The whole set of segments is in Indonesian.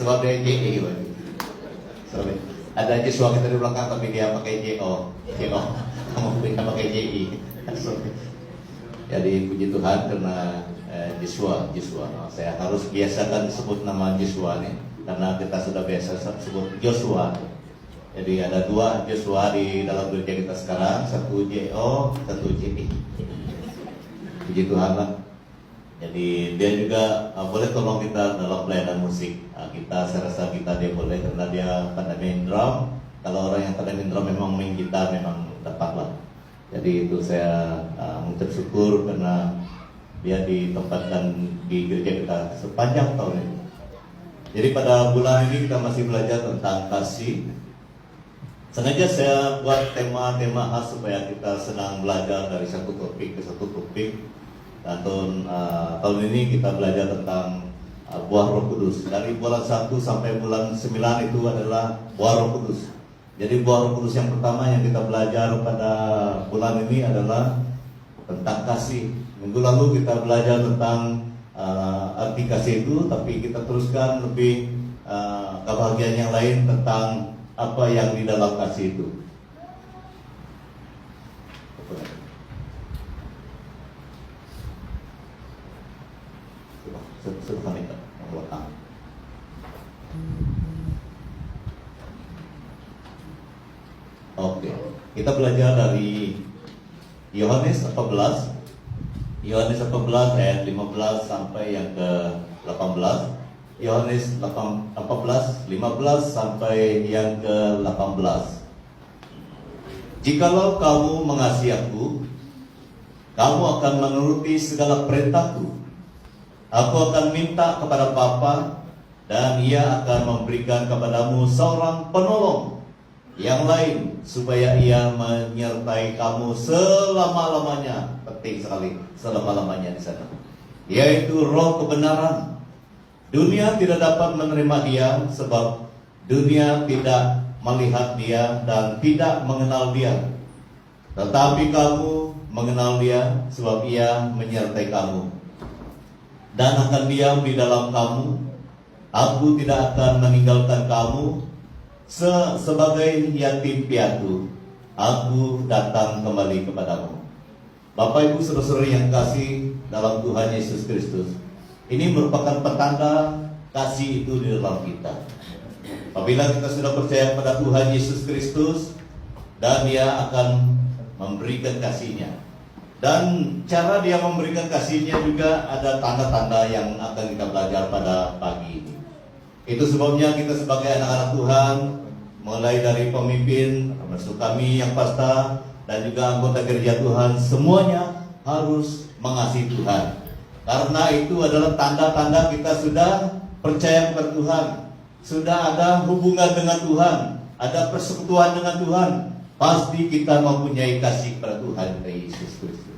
Sebab dia JE gitu. Ada Joshua kita di belakang tapi dia pakai JO. Kamu punya pakai JI. Jadi puji Tuhan karena Joshua. Saya harus biasakan sebut nama Joshua nih karena kita sudah biasa sebut Joshua. Jadi ada dua Joshua di dalam gereja kita sekarang, satu JO, satu JI. Puji Tuhan lah. Jadi dia juga boleh tolong kita dalam pelayanan musik. Saya rasa dia boleh karena dia pandai main drum. Kalau orang yang pandai main drum memang main gitar memang dapat lah. Jadi itu saya mengucap syukur karena dia ditempatkan di gereja kita sepanjang tahun ini. Jadi pada bulan ini kita masih belajar tentang kasih. Sengaja saya buat tema-tema khas supaya kita senang belajar dari satu topik ke satu topik. Dan tahun ini kita belajar tentang buah Roh Kudus. Dari bulan 1 sampai bulan 9 itu adalah buah Roh Kudus. Jadi buah Roh Kudus yang pertama yang kita belajar pada bulan ini adalah tentang kasih. Minggu lalu kita belajar tentang arti kasih itu, tapi kita teruskan lebih kebahagiaan yang lain tentang apa yang di dalam kasih itu. Oke, kita belajar dari Yohanes 14 ayat 15 sampai yang ke 18. Yohanes 14, 15 sampai yang ke 18. Jikalau kamu mengasihi aku, kamu akan menuruti segala perintahku. Aku akan minta kepada Bapa, dan Ia akan memberikan kepadamu seorang penolong yang lain, supaya Ia menyertai kamu selama-lamanya. Penting sekali, selama-lamanya di sana. Yaitu Roh kebenaran. Dunia tidak dapat menerima Dia, sebab dunia tidak melihat Dia dan tidak mengenal Dia. Tetapi kamu mengenal Dia, sebab Ia menyertai kamu dan akan diam di dalam kamu. Aku tidak akan meninggalkan kamu sebagai yatim piatu. Aku datang kembali kepadamu. Bapak Ibu saudara-saudara yang kasih dalam Tuhan Yesus Kristus, ini merupakan petanda kasih itu di dalam kita. Apabila kita sudah percaya pada Tuhan Yesus Kristus, dan Dia akan memberikan kasih-Nya. Dan cara Dia memberikan kasih-Nya juga ada tanda-tanda yang akan kita belajar pada pagi ini. Itu sebabnya kita sebagai anak-anak Tuhan, mulai dari pemimpin, termasuk kami yang pastor, dan juga anggota gereja Tuhan, semuanya harus mengasihi Tuhan. Karena itu adalah tanda-tanda kita sudah percaya kepada Tuhan, sudah ada hubungan dengan Tuhan, ada persekutuan dengan Tuhan. Pasti kita mempunyai kasih kepada Tuhan Yesus Kristus.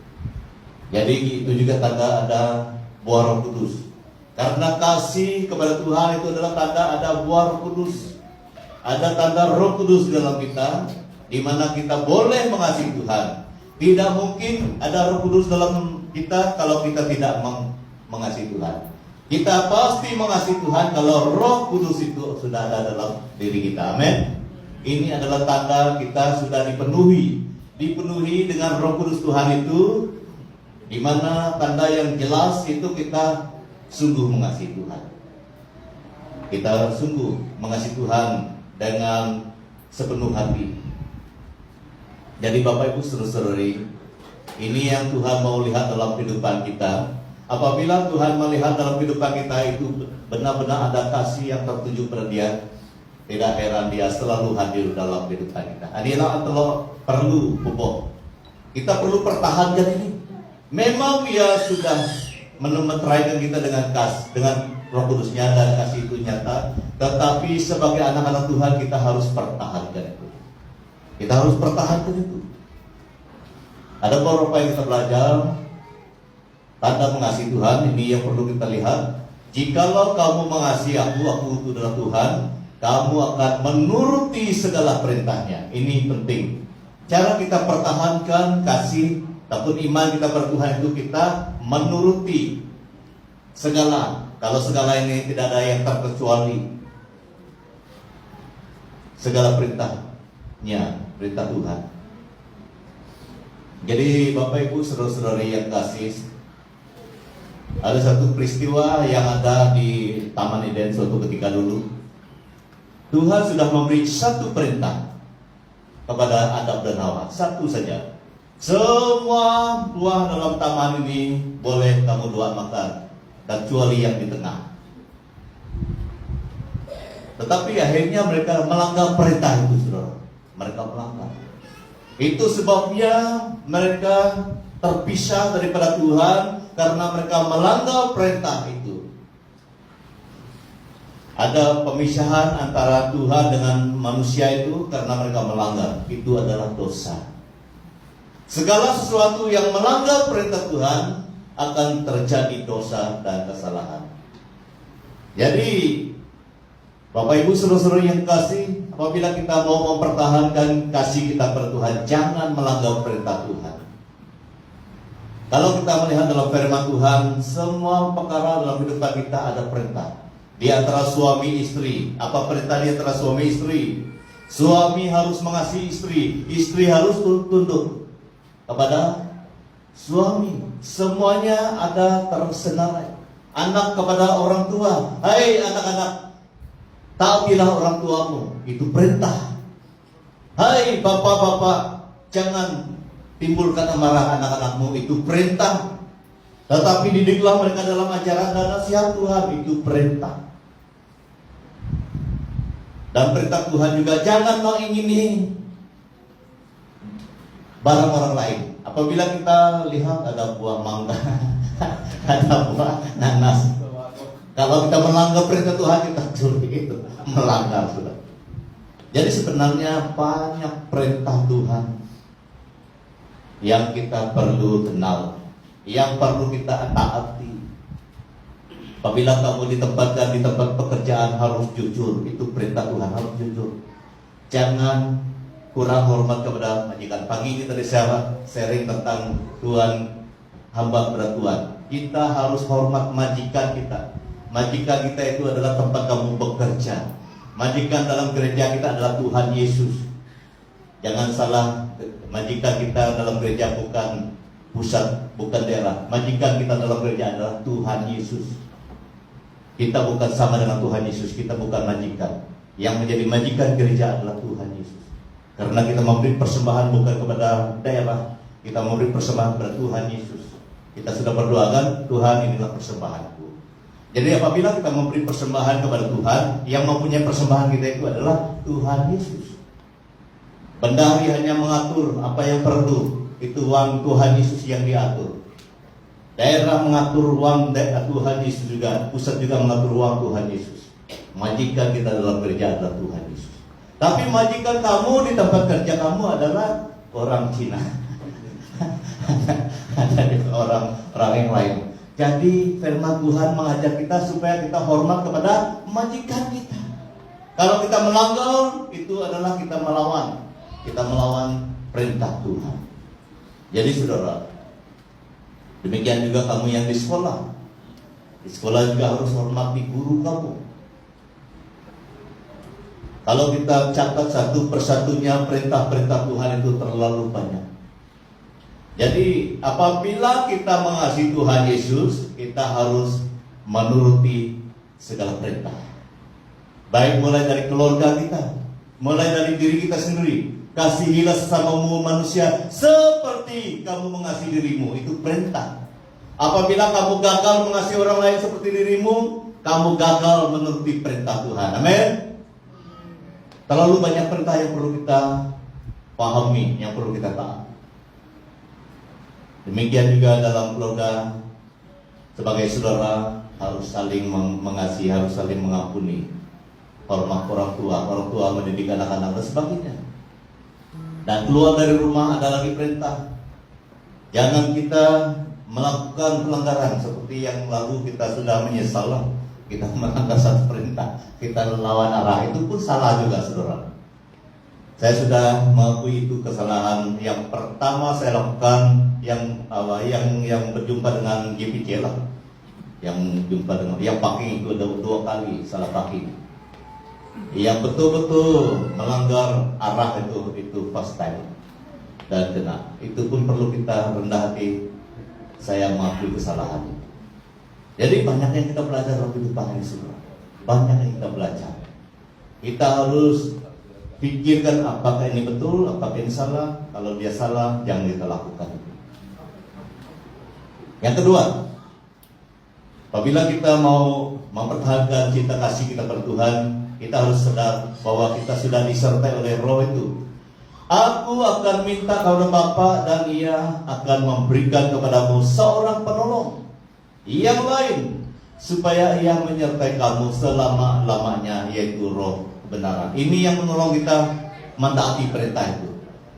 Jadi itu juga tanda ada buah Roh Kudus. Karena kasih kepada Tuhan itu adalah tanda ada buah Roh Kudus. Ada tanda Roh Kudus dalam kita, di mana kita boleh mengasihi Tuhan. Tidak mungkin ada Roh Kudus dalam kita kalau kita tidak mengasihi Tuhan. Kita pasti mengasihi Tuhan kalau Roh Kudus itu sudah ada dalam diri kita. Amin. Ini adalah tanda kita sudah dipenuhi dengan Roh Kudus Tuhan itu, di mana tanda yang jelas itu kita sungguh mengasihi Tuhan. Kita sungguh mengasihi Tuhan dengan sepenuh hati. Jadi Bapak Ibu saudara-saudari, ini yang Tuhan mau lihat dalam kehidupan kita. Apabila Tuhan melihat dalam kehidupan kita itu benar-benar ada kasih yang tertuju pada Dia, tidak heran Dia selalu hadir dalam kehidupan kita. Inilah perlu pupuk. Kita perlu pertahankan ini. Memang Dia sudah menetraikan kita dengan Roh Kudus-Nya dan kasih itu nyata, tetapi sebagai anak-anak Tuhan kita harus pertahankan itu. Kita harus pertahankan itu. Ada beberapa yang kita belajar tanda mengasihi Tuhan. Ini yang perlu kita lihat. Jikalau kamu mengasihi aku itu adalah Tuhan, kamu akan menuruti segala perintahnya. Ini penting. Cara kita pertahankan kasih ataupun iman kita pada Tuhan itu kita menuruti segala. Kalau segala ini tidak ada yang terkecuali. segala perintahnya, perintah Tuhan. Jadi Bapak Ibu saudara-saudari yang kasih, ada satu peristiwa yang ada di Taman Eden suatu ketika dulu. Tuhan sudah memberi satu perintah kepada Adam dan Hawa, satu saja. Semua buah dalam taman ini boleh kamu dua makan, kecuali yang di tengah. Tetapi akhirnya mereka melanggar perintah itu, saudara. Mereka melanggar. Itu sebabnya mereka terpisah daripada Tuhan karena mereka melanggar perintah itu. Ada pemisahan antara Tuhan dengan manusia itu karena mereka melanggar. Itu adalah dosa. Segala sesuatu yang melanggar perintah Tuhan akan terjadi dosa dan kesalahan. Jadi Bapak Ibu saudara-saudara yang kasih, apabila kita mau mempertahankan kasih kita pada Tuhan, jangan melanggar perintah Tuhan. Kalau kita melihat dalam firman Tuhan, semua perkara dalam hidup kita ada perintah. Di antara suami istri, apa perintah di antara suami istri? Suami harus mengasihi istri, istri harus tunduk kepada suami. Semuanya ada tersenarai. Anak kepada orang tua, hai anak-anak, taatilah orang tuamu, itu perintah. Hai bapak-bapak, jangan timbulkan amarah anak-anakmu, itu perintah. Tetapi didiklah mereka dalam ajaran dan nasihat Tuhan, itu perintah. Dan perintah Tuhan juga jangan mengingini barang orang lain. Apabila kita lihat ada buah mangga, ada buah nanas, kalau kita melanggar perintah Tuhan, kita curi itu, melanggar sudah. Jadi sebenarnya banyak perintah Tuhan yang kita perlu kenal, yang perlu kita taati. Apabila kamu ditempatkan di tempat pekerjaan harus jujur, itu perintah Tuhan, harus jujur. Jangan kurang hormat kepada majikan. Pagi ini tadi saya sharing tentang Tuhan, hamba kepada Tuhan. Kita harus hormat majikan kita. Majikan kita itu adalah tempat kamu bekerja. Majikan dalam gereja kita adalah Tuhan Yesus. Jangan salah, majikan kita dalam gereja bukan pusat, bukan daerah. Majikan kita dalam gereja adalah Tuhan Yesus. Kita bukan sama dengan Tuhan Yesus, kita bukan majikan. Yang menjadi majikan gereja adalah Tuhan Yesus. Karena kita memberi persembahan bukan kepada daerah, kita memberi persembahan kepada Tuhan Yesus. Kita sudah berdoakan, Tuhan inilah persembahanku. Jadi apabila kita memberi persembahan kepada Tuhan, yang mempunyai persembahan kita itu adalah Tuhan Yesus. Bendahari hanya mengatur apa yang perlu, itu uang Tuhan Yesus yang diatur. Daerah mengatur uang Tuhan Yesus juga, pusat juga mengatur uang Tuhan Yesus. Majikan kita dalam gereja adalah Tuhan Yesus. Tapi majikan kamu di tempat kerja kamu adalah orang Cina, ada orang yang lain. Jadi firman Tuhan mengajak kita supaya kita hormat kepada majikan kita. Kalau kita melanggar, itu adalah kita melawan perintah Tuhan. Jadi saudara, demikian juga kamu yang di sekolah. Di sekolah juga harus hormati guru kamu. Kalau kita catat satu persatunya perintah-perintah Tuhan itu terlalu banyak. Jadi apabila kita mengasihi Tuhan Yesus, kita harus menuruti segala perintah. Baik mulai dari keluarga kita, mulai dari diri kita sendiri. Kasihilah sesamamu manusia seperti kamu mengasihi dirimu, itu perintah. Apabila kamu gagal mengasihi orang lain seperti dirimu, kamu gagal menuruti perintah Tuhan. Amin. Terlalu banyak perintah yang perlu kita pahami, yang perlu kita taat. Demikian juga dalam keluarga, sebagai saudara harus saling mengasihi, harus saling mengampuni. Hormat orang tua mendidik anak-anak dan sebagainya. Dan keluar dari rumah ada lagi perintah. Jangan kita melakukan pelanggaran seperti yang lalu kita sudah menyesal. Kita melanggar satu perintah, kita melawan arah, itu pun salah juga saudara. Saya sudah mengakui itu kesalahan yang pertama saya lakukan, yang berjumpa dengan GPC lah, yang parking itu ada 2 kali salah parking. yang betul-betul melanggar arah itu first time dan kena. Itu pun perlu kita rendah hati, saya mengakui kesalahan. Jadi banyak yang kita belajar dalam kehidupan ini semua. Banyak yang kita belajar. Kita harus pikirkan apakah ini betul, apakah ini salah. Kalau dia salah, jangan kita lakukan. Yang kedua, apabila kita mau mempertahankan cinta kasih kita pada Tuhan, kita harus sadar bahwa kita sudah disertai oleh Roh itu. Aku akan minta kepada Bapa dan Ia akan memberikan kepadamu seorang penolong yang lain, supaya Ia menyertai kamu selama-lamanya, yaitu Roh kebenaran. Ini yang menolong kita mentaati perintah itu.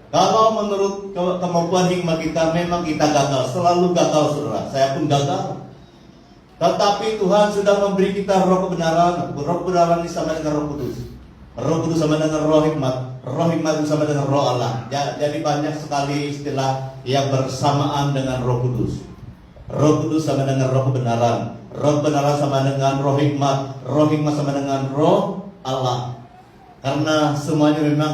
Kalau menurut kemampuan hikmat kita, memang kita gagal, selalu gagal saudara. Saya pun gagal. Tetapi Tuhan sudah memberi kita Roh kebenaran. Roh kebenaran ini sama dengan Roh Kudus. Roh Kudus sama dengan Roh hikmat. Roh hikmat itu sama dengan Roh Allah. Jadi banyak sekali istilah yang bersamaan dengan Roh Kudus. Roh Kudus sama dengan Roh kebenaran. Roh kebenaran sama dengan Roh hikmat. Roh hikmat sama dengan Roh Allah. Karena semuanya memang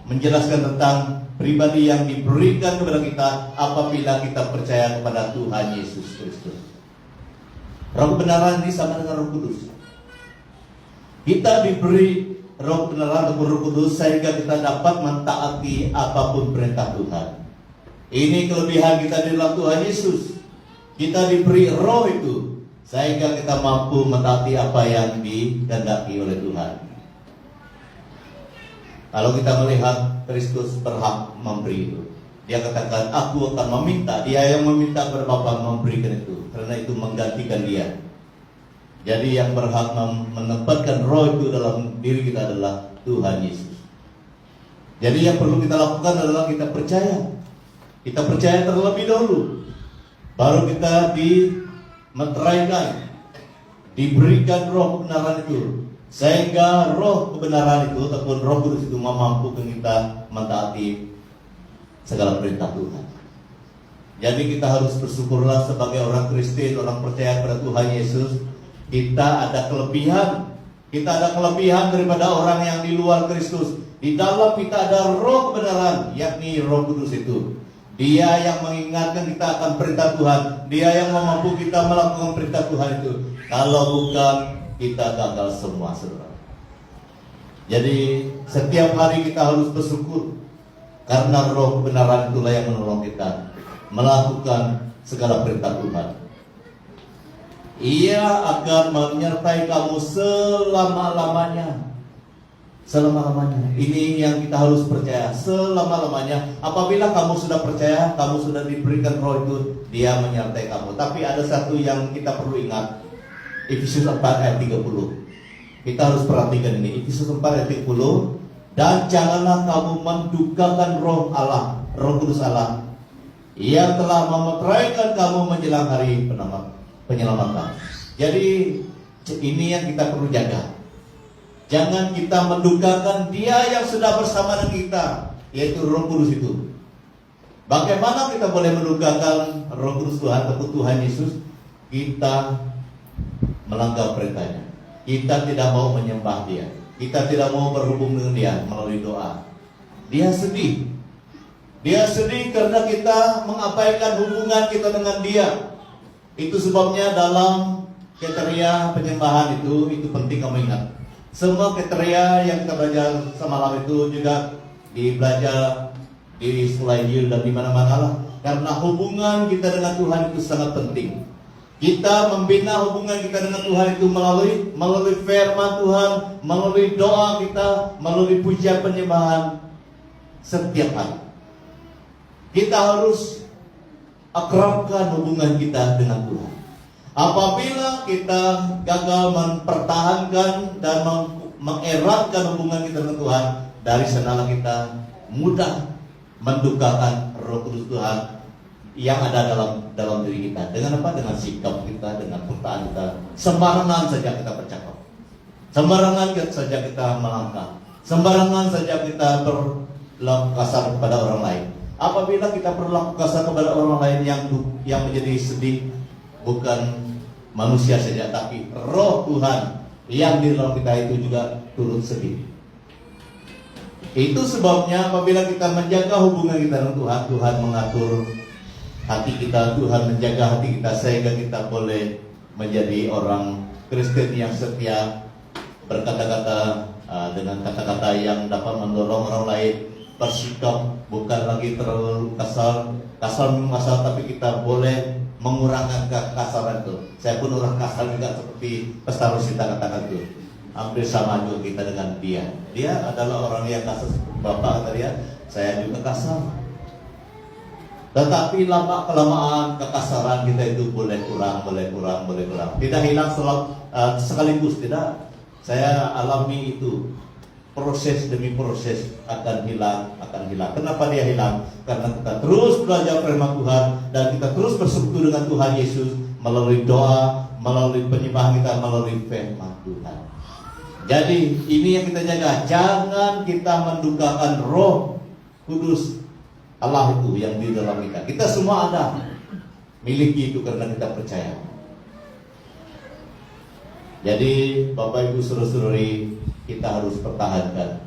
menjelaskan tentang pribadi yang diberikan kepada kita apabila kita percaya kepada Tuhan Yesus Kristus. Roh kebenaran ini sama dengan Roh Kudus. Kita diberi Roh kebenaran atau Roh Kudus sehingga kita dapat mentaati apapun perintah Tuhan. Ini kelebihan kita di dalam Tuhan Yesus. Kita diberi Roh itu sehingga kita mampu mentaati apa yang dikehendaki oleh Tuhan. Kalau kita melihat Kristus berhak memberi itu, Dia katakan, aku akan meminta. Dia yang meminta kepada Bapa memberikan itu, karena itu menggantikan Dia. Jadi yang berhak menempatkan Roh itu dalam diri kita adalah Tuhan Yesus. Jadi yang perlu kita lakukan adalah kita percaya. Kita percaya terlebih dahulu, baru kita dimeteraikan, diberikan Roh kebenaran itu, sehingga Roh kebenaran itu ataupun Roh Kudus itu memampukan kita mentaati segala perintah Tuhan. Jadi kita harus bersyukurlah sebagai orang Kristen, orang percaya pada Tuhan Yesus. Kita ada kelebihan. Kita ada kelebihan daripada orang yang di luar Kristus. Di dalam kita ada Roh kebenaran, yakni Roh Kudus itu. Dia yang mengingatkan kita akan perintah Tuhan. Dia yang memampu kita melakukan perintah Tuhan itu. Kalau bukan, kita gagal semua, saudara. Jadi setiap hari kita harus bersyukur, karena Roh kebenaran itulah yang menolong kita melakukan segala perintah Tuhan. Ia akan menyertai kamu selama-lamanya. Selama-lamanya. Ini yang kita harus percaya, selama-lamanya. Apabila kamu sudah percaya, kamu sudah diberikan Roh itu, Dia menyertai kamu. Tapi ada satu yang kita perlu ingat, Efesus 4 ayat 30. Kita harus perhatikan ini, Efesus 4 ayat 30. Dan janganlah kamu mendukakan Roh Allah, Roh Kudus Allah, yang telah memeteraikan kamu menjelang hari penyelamatan. Jadi ini yang kita perlu jaga. Jangan kita mendukakan Dia yang sudah bersama dengan kita, yaitu Roh Kudus itu. Bagaimana kita boleh mendukakan Roh Kudus Tuhan atau Tuhan Yesus? Kita melanggar perintahnya. Kita tidak mau menyembah Dia. Kita tidak mau berhubung dengan Dia melalui doa. Dia sedih. Dia sedih karena kita mengabaikan hubungan kita dengan Dia. Itu sebabnya dalam kriteria penyembahan itu penting kamu ingat. Semua kriteria yang kita belajar semalam itu juga belajar di sekolah Injil dan di mana-mana lah. Karena hubungan kita dengan Tuhan itu sangat penting. Kita membina hubungan kita dengan Tuhan itu melalui firman Tuhan, melalui doa kita, melalui pujian penyembahan setiap hari. Kita harus akrabkan hubungan kita dengan Tuhan. Apabila kita gagal mempertahankan dan mengeratkan hubungan kita dengan Tuhan, dari sanalah kita mudah mendukakan Roh Kudus Tuhan yang ada dalam diri kita. Dengan apa? Dengan sikap kita, dengan perkataan kita. Sembarangan saja kita bercakap, sembarangan saja kita melangkah, sembarangan saja kita berlaku kasar kepada orang lain. Apabila kita berlaku kasar kepada orang lain, yang menjadi sedih bukan manusia saja, tapi Roh Tuhan yang di dalam kita itu juga turut sedih. Itu sebabnya apabila kita menjaga hubungan kita dengan Tuhan, Tuhan mengatur hati kita, Tuhan menjaga hati kita sehingga kita boleh menjadi orang Kristen yang setia, berkata-kata dengan kata-kata yang dapat mendorong orang lain bersikap, bukan lagi terlalu kasar memang kasar, tapi kita boleh mengurangkan kekasaran itu. Saya pun orang kasar juga, seperti Pastor Rosita katakan itu, hampir sama juga kita dengan dia adalah orang yang kasar seperti Bapak kata dia, saya juga kasar. Tetapi lama kelamaan kekasaran kita itu boleh kurang. Tidak hilang sekaligus, tidak. Saya alami itu, proses demi proses akan hilang. Kenapa dia hilang? Karena kita terus belajar firman Tuhan dan kita terus bersekutu dengan Tuhan Yesus melalui doa, melalui penyembahan kita, melalui firman Tuhan. Jadi ini yang kita jaga, jangan kita mendukakan Roh Kudus Allah itu yang di dalam kita. Kita semua ada miliki itu karena kita percaya. Jadi Bapak Ibu saudara-saudari, kita harus pertahankan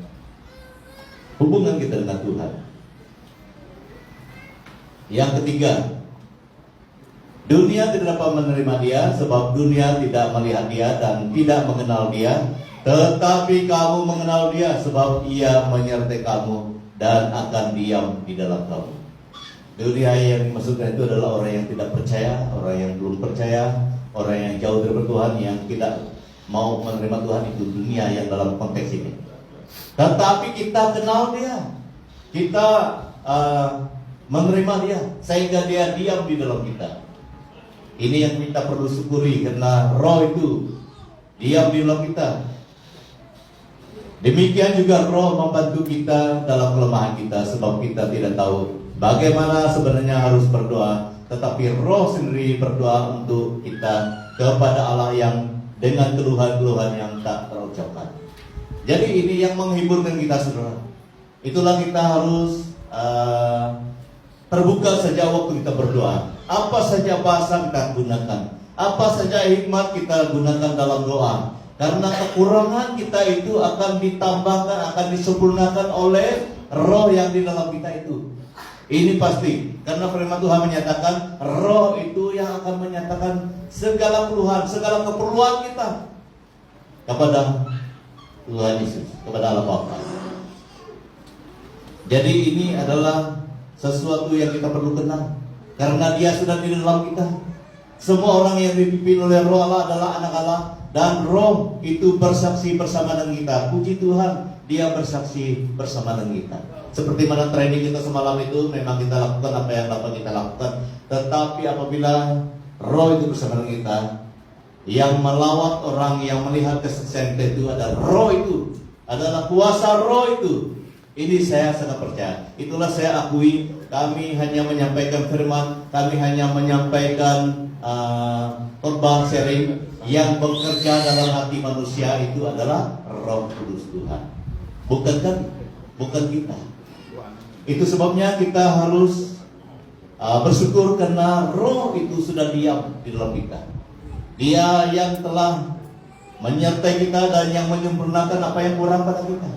hubungan kita dengan Tuhan. Yang ketiga, dunia tidak dapat menerima dia sebab dunia tidak melihat dia dan tidak mengenal dia. Tetapi kamu mengenal dia sebab ia menyertai kamu dan akan diam di dalam kamu. Dunia yang dimaksudkan itu adalah orang yang tidak percaya, orang yang belum percaya, orang yang jauh dari Tuhan, yang tidak mau menerima Tuhan. Itu dunia yang dalam konteks ini. Tetapi kita kenal dia, kita menerima dia sehingga dia diam di dalam kita. Ini yang kita perlu syukuri, karena Roh itu diam di dalam kita. Demikian juga Roh membantu kita dalam kelemahan kita, sebab kita tidak tahu bagaimana sebenarnya harus berdoa, tetapi Roh sendiri berdoa untuk kita kepada Allah yang dengan keluhan-keluhan yang tak terucapkan. Jadi ini yang menghiburkan kita, saudara. Itulah kita harus terbuka saja waktu kita berdoa. Apa saja bahasa kita gunakan, apa saja hikmat kita gunakan dalam doa. Karena kekurangan kita itu akan ditambahkan, akan disempurnakan oleh Roh yang di dalam kita itu. Ini pasti, karena firman Tuhan menyatakan Roh itu yang akan menyatakan segala keluhan, segala keperluan kita kepada Tuhan Yesus, kepada Allah Bapa. Jadi ini adalah sesuatu yang kita perlu kenal, karena Dia sudah di dalam kita. Semua orang yang dipimpin oleh Roh Allah adalah anak Allah, dan Roh itu bersaksi bersama dengan kita. Puji Tuhan, Dia bersaksi bersama dengan kita. Seperti mana training kita semalam itu, memang kita lakukan apa yang dapat kita lakukan. Tetapi apabila Roh itu bersama dengan kita, yang melawat orang, yang melihat kesaksian itu adalah Roh itu, adalah kuasa Roh itu. Ini saya sangat percaya. Itulah saya akui, kami hanya menyampaikan firman, kami hanya menyampaikan khotbah sharing. Yang bekerja dalam hati manusia itu adalah Roh Kudus Tuhan, bukan kami, bukan kita. Itu sebabnya kita harus bersyukur karena Roh itu sudah diam di dalam kita. Dia yang telah menyertai kita dan yang menyempurnakan apa yang kurang pada kita.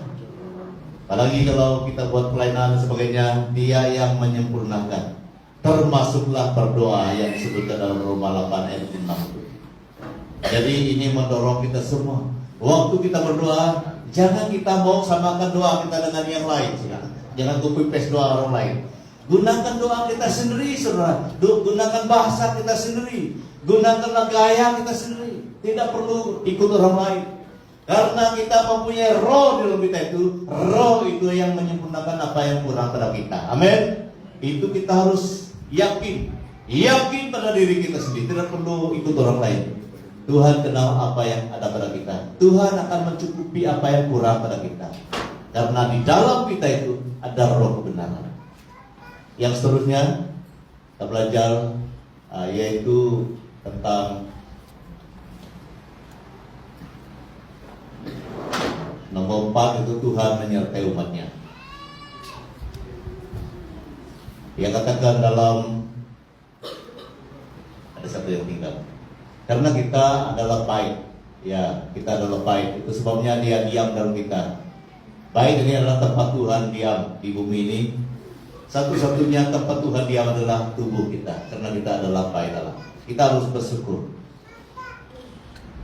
Apalagi kalau kita buat pelayanan dan sebagainya, Dia yang menyempurnakan. Termasuklah berdoa yang disebutkan dalam Roma 8 ayat 6 itu. Jadi ini mendorong kita semua. Waktu kita berdoa, jangan kita mau samakan doa kita dengan yang lain. Jangan copy paste doa orang lain. Gunakan doa kita sendiri, saudara. Gunakan bahasa kita sendiri. Gunakanlah gaya kita sendiri. Tidak perlu ikut orang lain. Karena kita mempunyai Roh di dalam kita itu. Roh itu yang menyempurnakan apa yang kurang pada kita. Amin. Itu kita harus yakin. Yakin pada diri kita sendiri. Tidak perlu ikut orang lain. Tuhan kenal apa yang ada pada kita. Tuhan akan mencukupi apa yang kurang pada kita. Karena di dalam kita itu ada Roh kebenaran. Yang seterusnya kita belajar yaitu tentang nomor 4, itu Tuhan menyertai umatnya. Dia katakan dalam, ada satu yang tinggal, karena kita adalah baik Ya, kita adalah baik. Itu sebabnya dia diam dalam kita. Baik ini adalah tempat Tuhan diam di bumi ini. Satu-satunya tempat Tuhan diam adalah tubuh kita, karena kita adalah baik Allah. Kita harus bersyukur.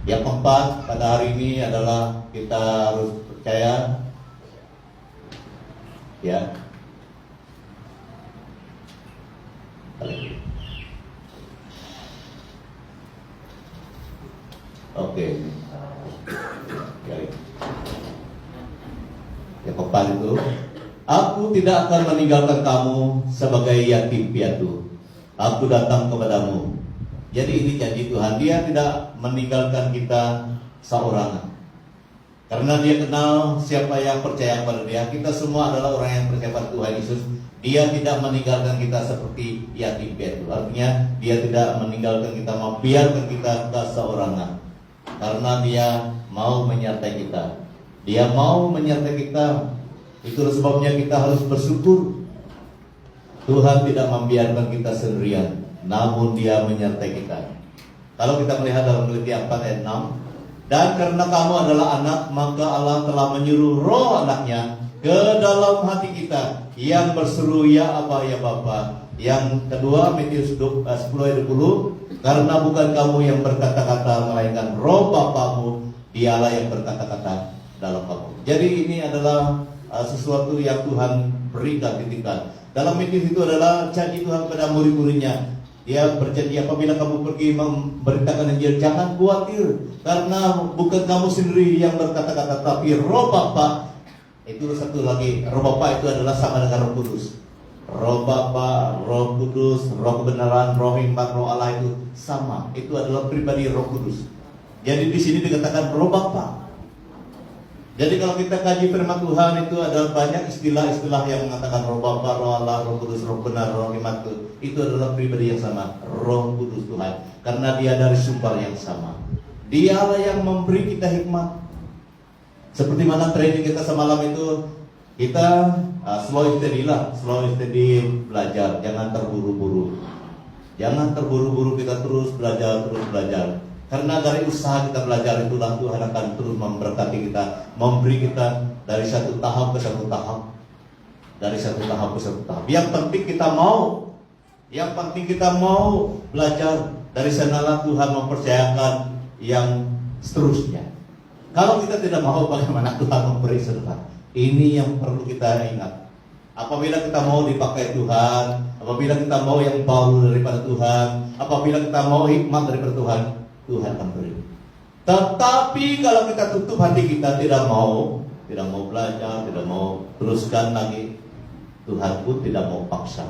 Yang keempat pada hari ini adalah kita harus percaya, ya. Oke. Yang keempat itu, aku tidak akan meninggalkan kamu sebagai yatim piatu. Aku datang kepadamu. Jadi ini janji Tuhan, dia tidak meninggalkan kita seorangan. Karena dia kenal siapa yang percaya pada dia. Kita semua adalah orang yang percaya pada Tuhan Yesus. Dia tidak meninggalkan kita seperti yatim piatu. Artinya dia tidak meninggalkan kita, membiarkan kita seorangan. Karena dia mau menyertai kita. Dia mau menyertai kita. Itulah sebabnya kita harus bersyukur. Tuhan tidak membiarkan kita sendirian, namun dia menyertai kita. Kalau kita melihat dalam Galatia 4 ayat 6, dan karena kamu adalah anak, maka Allah telah menyuruh roh anaknya ke dalam hati kita, yang berseru, ya Aba, ya Bapa. Yang kedua, Matius 10 ayat 20, karena bukan kamu yang berkata-kata, melainkan roh Bapamu, dialah yang berkata-kata dalam kamu. Jadi ini adalah sesuatu yang Tuhan berikan, titipkan. Dalam Matius itu adalah janji Tuhan kepada murid-muridnya. Dia berjanji, apabila kamu pergi memberitakan Injil, jangan khawatir, karena bukan kamu sendiri yang berkata-kata, tapi roh Bapa. Itu satu lagi, roh Bapa itu adalah sama dengan Roh Kudus. Roh Bapa, Roh Kudus, Roh kebenaran, Roh hikmat, Roh Allah itu sama. Itu adalah pribadi Roh Kudus. Jadi di sini dikatakan Roh Bapa. Jadi kalau kita kaji firman Tuhan, itu ada banyak istilah-istilah yang mengatakan Roh Bapa, Roh Allah, Roh Kudus, Roh benar, Roh hikmat. Itu adalah pribadi yang sama, Roh Kudus Tuhan. Karena dia dari sumber yang sama. Dialah yang memberi kita hikmat. Seperti mana training kita semalam itu, kita slow steady belajar, jangan terburu-buru. Jangan terburu-buru, kita terus belajar. Karena dari usaha kita belajar itulah Tuhan akan terus memberkati kita, memberi kita dari satu tahap ke satu tahap, dari satu tahap ke satu tahap. Yang penting kita mau belajar. Dari sanalah Tuhan mempercayakan yang seterusnya. Kalau kita tidak mau, bagaimana Tuhan memberi seterusnya? Ini yang perlu kita ingat. Apabila kita mau dipakai Tuhan, apabila kita mau yang baru daripada Tuhan, apabila kita mau hikmat daripada Tuhan, Tuhan akan beri. Tetapi kalau kita tutup hati kita, tidak mau belajar, tidak mau teruskan lagi, Tuhan pun tidak mau paksa.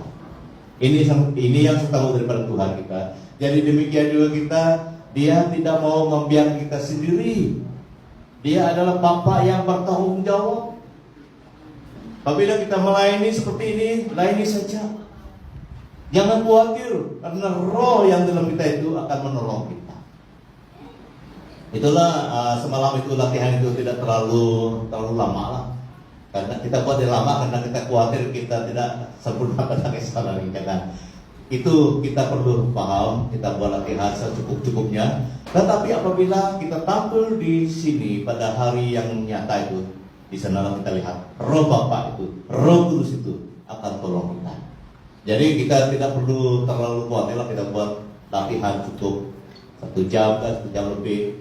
Ini yang saya tahu daripada Tuhan kita. Jadi demikian juga kita, dia tidak mau membiarkan kita sendiri. Dia adalah Bapa yang bertanggung jawab. Apabila kita melayani seperti ini, layani saja. Jangan khawatir, karena roh yang dalam kita itu akan menolong kita. Itulah semalam itu latihan itu tidak terlalu lama lah. Karena kita buat lama karena kita khawatir kita tidak sempurna pada kesalahan ini. Karena itu kita perlu paham, kita buat latihan secukup-cukupnya. Tetapi apabila kita tampil di sini pada hari yang nyata itu, di sana kita lihat roh Bapa itu, roh Kudus itu akan tolong kita. Jadi kita tidak perlu terlalu khawatir, kita buat latihan cukup 1 jam kan, 1 jam lebih,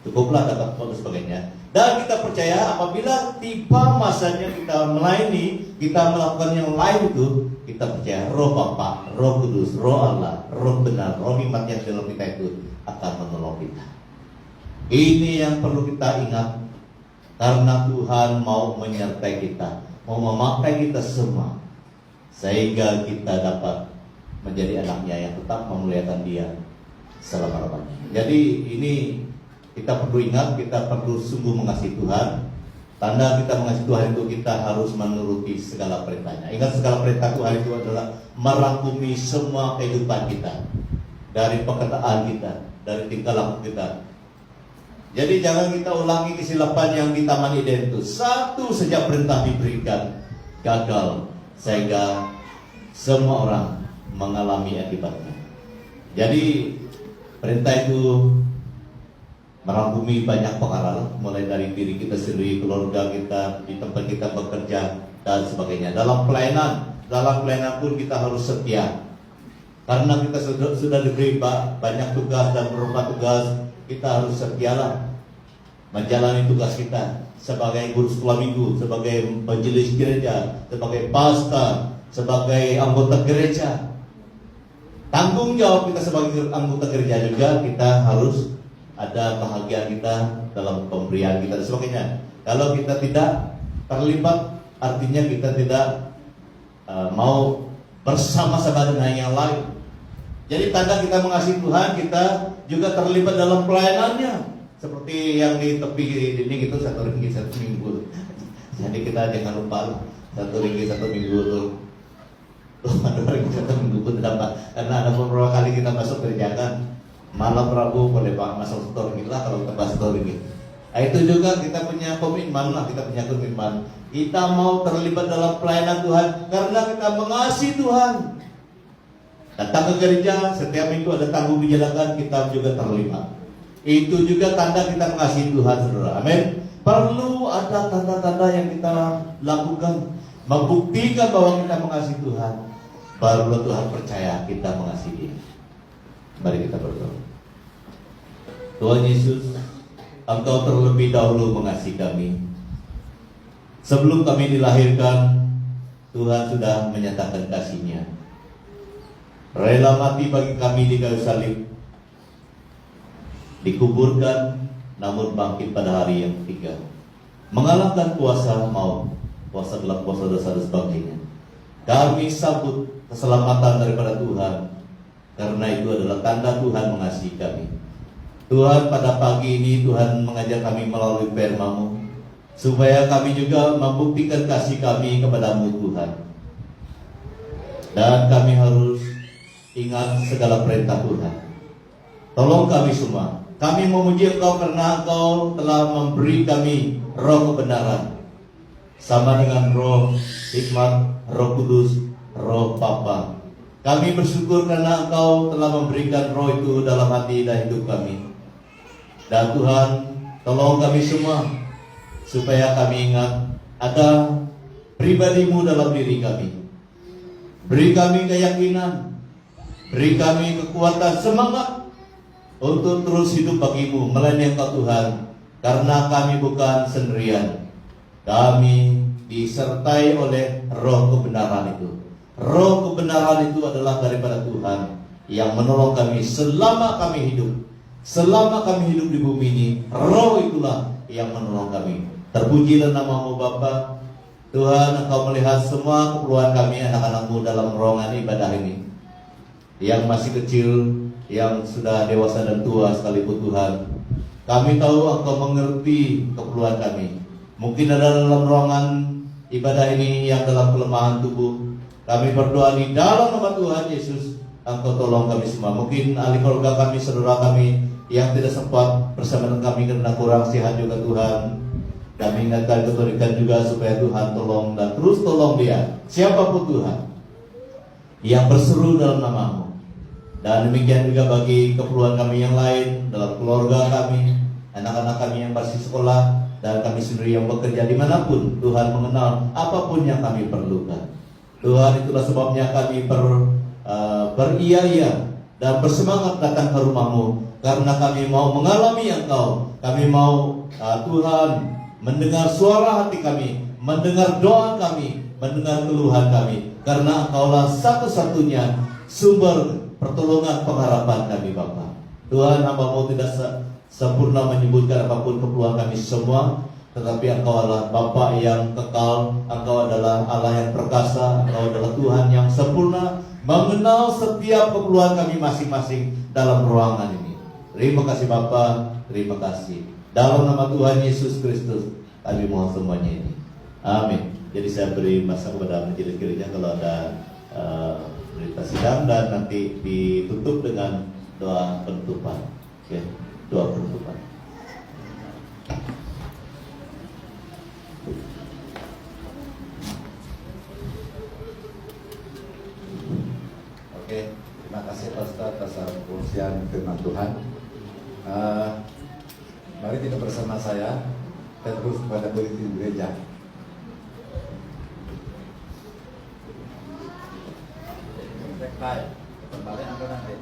cukuplah dapat dan sebagainya. Dan kita percaya apabila tiba masanya kita melayani, kita melakukan yang lain itu, kita percaya roh Bapa, roh Kudus, roh Allah, roh benar, roh hikmat yang dalam kita itu akan menolong kita. Ini yang perlu kita ingat. Karena Tuhan mau menyertai kita, mau memakai kita semua, sehingga kita dapat menjadi anaknya yang tetap memuliakan Dia selama-lamanya. Jadi ini kita perlu ingat, kita perlu sungguh mengasihi Tuhan. Tanda kita mengasihi Tuhan itu kita harus menuruti segala perintahnya. Ingat, segala perintah Tuhan itu adalah merangkumi semua kehidupan kita, dari pekerjaan kita, dari tingkah laku kita. Jadi jangan kita ulangi kesilapan yang di Taman Eden itu. Satu saja perintah diberikan, gagal, sehingga semua orang mengalami akibatnya. Jadi perintah itu merangkumi banyak perkara, mulai dari diri kita sendiri, keluarga kita, di tempat kita bekerja dan sebagainya. Dalam pelayanan pun kita harus setia. Karena kita sudah diberi banyak tugas dan beberapa tugas, kita harus setialah menjalani tugas kita sebagai guru sekolah minggu, sebagai penjelis gereja, sebagai pastor, sebagai anggota gereja. Tanggung jawab kita sebagai anggota gereja juga, kita harus ada bahagia kita dalam pemberian kita dan sebagainya. Kalau kita tidak terlibat, artinya kita tidak mau bersama-sama dengan yang lain. Jadi tanda kita mengasihi Tuhan, kita juga terlibat dalam pelayanannya. Seperti yang di tepi dinding itu RM1 1 minggu. Jadi kita jangan lupa RM1 1 minggu tuh. RM2 1 minggu pun tidak, karena ada beberapa kali kita masuk gereja kan malam Rabu boleh Pak masuk RM1 lah kalau kita bahas RM1. Nah, itu juga kita punya komitmen lah, kita punya komitmen. Kita mau terlibat dalam pelayanan Tuhan karena kita mengasihi Tuhan. Datang ke gereja setiap minggu ada tanggung dijalakan, kita juga terlibat. Itu juga tanda kita mengasihi Tuhan, saudara. Amin. Perlu ada tanda-tanda yang kita lakukan, membuktikan bahwa kita mengasihi Tuhan. Barulah Tuhan percaya kita mengasihi Dia. Mari kita berdoa. Tuhan Yesus, Engkau terlebih dahulu mengasihi kami. Sebelum kami dilahirkan, Tuhan sudah menyatakan kasih-Nya. Rela mati bagi kami di kayu salib, dikuburkan, namun bangkit pada hari yang ketiga, mengalahkan kuasa maut, kuasa gelap, kuasa dosa dan sebagainya. Kami sambut keselamatan daripada Tuhan, karena itu adalah tanda Tuhan mengasihi kami. Tuhan, pada pagi ini Tuhan mengajar kami melalui firman-Mu, supaya kami juga membuktikan kasih kami kepadamu Tuhan. Dan kami harus ingat segala perintah Tuhan. Tolong kami semua. Kami memuji Engkau karena Engkau telah memberi kami roh kebenaran, sama dengan roh hikmat, roh kudus, roh Bapa. Kami bersyukur karena Engkau telah memberikan roh itu dalam hati dan hidup kami. Dan Tuhan, tolong kami semua supaya kami ingat ada pribadi-Mu dalam diri kami. Beri kami keyakinan, beri kami kekuatan, semangat untuk terus hidup bagi-Mu, melayani Engkau Tuhan, karena kami bukan sendirian. Kami disertai oleh roh kebenaran itu. Roh kebenaran itu adalah daripada Tuhan yang menolong kami selama kami hidup. Selama kami hidup di bumi ini, roh itulah yang menolong kami. Terpujilah nama-Mu Bapa. Tuhan, Engkau melihat semua keperluan kami, anak-anak-Mu dalam ruangan ibadah ini, yang masih kecil, yang sudah dewasa dan tua sekalipun Tuhan. Kami tahu Engkau mengerti keperluan kami. Mungkin ada dalam ruangan ibadah ini yang dalam kelemahan tubuh. Kami berdoa di dalam nama Tuhan Yesus, Engkau tolong kami semua. Mungkin ahli keluarga kami, saudara kami yang tidak sempat bersama dengan kami karena kurang sehat juga Tuhan. Kami ingatkan ketorikan juga supaya Tuhan tolong dan terus tolong dia, siapapun Tuhan, yang berseru dalam nama-Mu. Dan demikian juga bagi keperluan kami yang lain, dalam keluarga kami, anak-anak kami yang masih sekolah, dan kami sendiri yang bekerja dimanapun. Tuhan mengenal apapun yang kami perlukan. Tuhan, itulah sebabnya kami beria-ia dan bersemangat datang ke rumah-Mu, karena kami mau mengalami Engkau. Kami mau Tuhan mendengar suara hati kami, mendengar doa kami, mendengar keluhan kami, karena Engkaulah satu-satunya sumber pertolongan pengharapan kami Bapa. Tuhan, hamba-Mu tidak sempurna menyebutkan apapun keperluan kami semua, tetapi Engkau adalah Bapa yang kekal, Engkau adalah Allah yang perkasa, Engkau adalah Tuhan yang sempurna, mengenal setiap keperluan kami masing-masing dalam ruangan ini. Terima kasih Bapa, terima kasih. Dalam nama Tuhan Yesus Kristus kami mohon semuanya ini. Amin. Jadi saya beri masa kepada majelis gereja kalau ada berita sidang, dan nanti ditutup dengan doa penutupan. Oke, doa penutupan. Oke, terima kasih Pastor atas pengusian firman Tuhan. Mari kita bersama saya dan terus kepada politik gereja. Baik, kembali nanti.